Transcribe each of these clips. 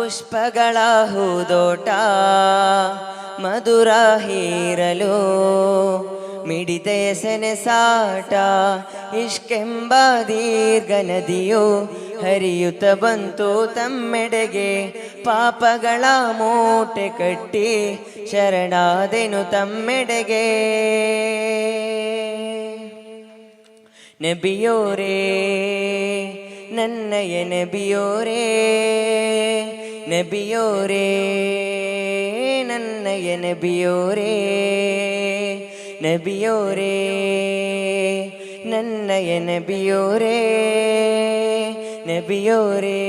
ಪುಷ್ಪಗಳ ಹೂದೋಟ ಮಧುರ ಹೀರಲು ಮಿಡಿತೆಯ ಸೆನೆಸಾಟ ಇಷ್ಕೆಂಬ ದೀರ್ಘ ನದಿಯು ಹರಿಯುತ್ತ ಬಂತು ತಮ್ಮೆಡೆಗೆ. ಪಾಪಗಳ ಮೂಟೆ ಕಟ್ಟಿ ಶರಣಾದೆನು ತಮ್ಮೆಡೆಗೆ. ನಬಿಯೋರೇ ನನ್ನಯ ನಬಿಯೋರೇ, ನಬಿಯೋರೇ ನನ್ನಯ ನಬಿಯೋರೇ, ನಬಿಯೋರೇ ನನ್ನಯ ನಬಿಯೋರೇ, ನಬಿಯೋರೇ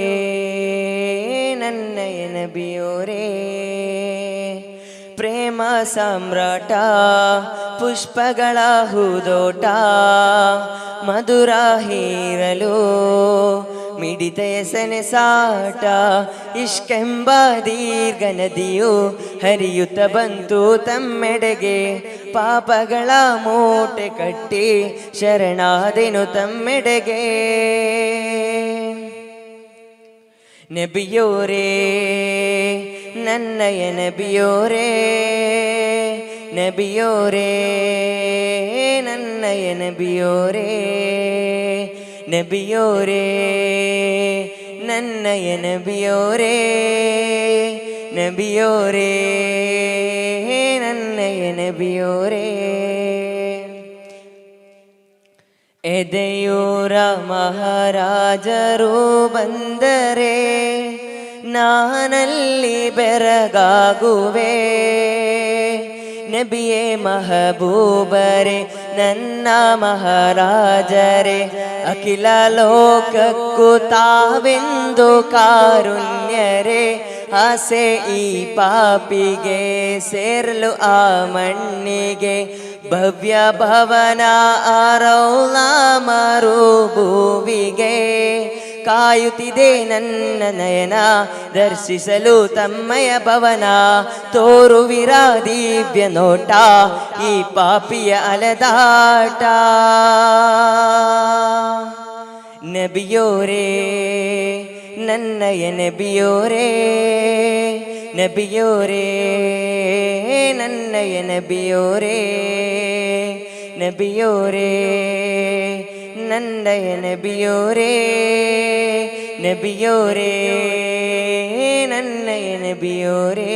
ನನ್ನಯ ನಬಿಯೋರೇ. ಪ್ರೇಮ ಸಾಮ್ರಾಟ ಪುಷ್ಪಗಳ ಹೂದೋಟ ಮಧುರ ಹೀರಲು ಮಿಡಿತೆಯ ಸೆನೆಸಾಟ ಇಷ್ಕೆಂಬ ದೀರ್ಘ ನದಿಯು ಹರಿಯುತ್ತ ಬಂತು ತಮ್ಮೆಡೆಗೆ. ಪಾಪಗಳ ಮೂಟೆ ಕಟ್ಟಿ ಶರಣಾದೆನು ತಮ್ಮೆಡೆಗೆ. ನಬಿಯೋರೇ ನನ್ನಯ ನಬಿಯೋರೇ, ನಬಿಯೋರೇ ನನ್ನಯ ನಬಿಯೋರೇ, ನಬಿಯೋರೇ ನನ್ನಯ ನಬಿಯೋರೇ, ನಬಿಯೋರೇ ನನ್ನಯ ನಬಿಯೋರೇ. ಎದೆಯೂರ ಮಹಾರಾಜರು ಬಂದರೆ ನಾನಲ್ಲಿ ಬೆರಗಾಗುವೆ. ನಬಿಯೇ ಮಹಬೂಬರೇ ನನ್ನ ಮಹಾರಾಜರೇ, ಅಖಿಲ ಲೋಕಕ್ಕೂ ತಾವೆಂದು ಕಾರುಣ್ಯರೇ. ಆಸೆ ಈ ಪಾಪಿಗೆ ಸೇರಲು ಆ ಮಣ್ಣಿಗೆ, ಭವ್ಯ ಭವನ ಆರೌಲ ಮರುಭೂವಿಗೆ. ಕಾಯುತ್ತಿದೆ ನನ್ನ ನಯನ ದರ್ಶಿಸಲು ತಮ್ಮಯ ಭವನ. ತೋರುವಿರ ದಿವ್ಯ ನೋಟ ಈ ಪಾಪಿಯ ಅಲೆದಾಟ. ನಬಿಯೋರೇ ನನ್ನಯ ನಬಿಯೋರೇ, ನಬಿಯೋರೇ ನನ್ನಯ ನಬಿಯೋರೇ, ನಬಿಯೋರೇ ನನ್ನಯ ನಬಿಯೋರೇ, ನಬಿಯೋರೇ ನನ್ನಯ ನಬಿಯೋರೇ.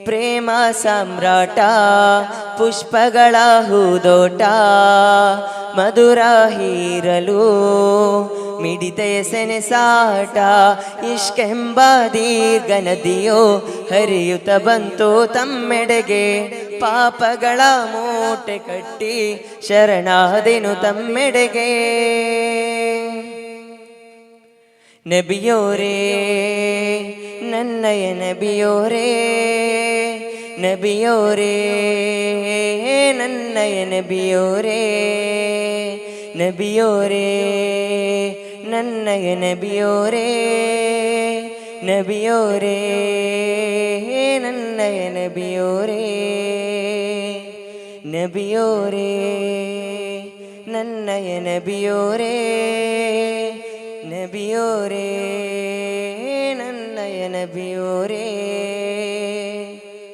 ಪ್ರೇಮ ಸಾಮ್ರಾಟ ಪುಷ್ಪಗಳ ಹೂದೋಟ ಮಧುರ ಹೀರಲು ಮಿಡಿತೆಯ ಸೆನೆಸಾಟ ಇಷ್ಕೆಂಬ ದೀರ್ಘ ನದಿಯೋ ಹರಿಯುತ್ತ ಬಂತು ತಮ್ಮೆಡೆಗೆ. ಪಾಪಗಳ ಮೂಟೆ ಕಟ್ಟಿ ಶರಣಾದೆನು ತಮ್ಮೆಡೆಗೆ. ನಬಿಯೋರೇ ನನ್ನಯ ನಬಿಯೋರೇ, ನಬಿಯೋರೇ ನನ್ನಯ ನಬಿಯೋರೇ, ನಬಿಯೋರೇ ನನ್ನಯ ನಬಿಯೋರೇ, ನಬಿಯೋರೇ ನನ್ನಯ ನಬಿಯೋರೇ, ನಬಿಯೋರೇ ನನ್ನಯ ನಬಿಯೋರೇ, ನಬಿಯೋರೇ ನನ್ನಯ ನಬಿಯೋರೇ.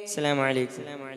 ಅಸ್ಸಲಾಮು ಅಲೈಕುಂ.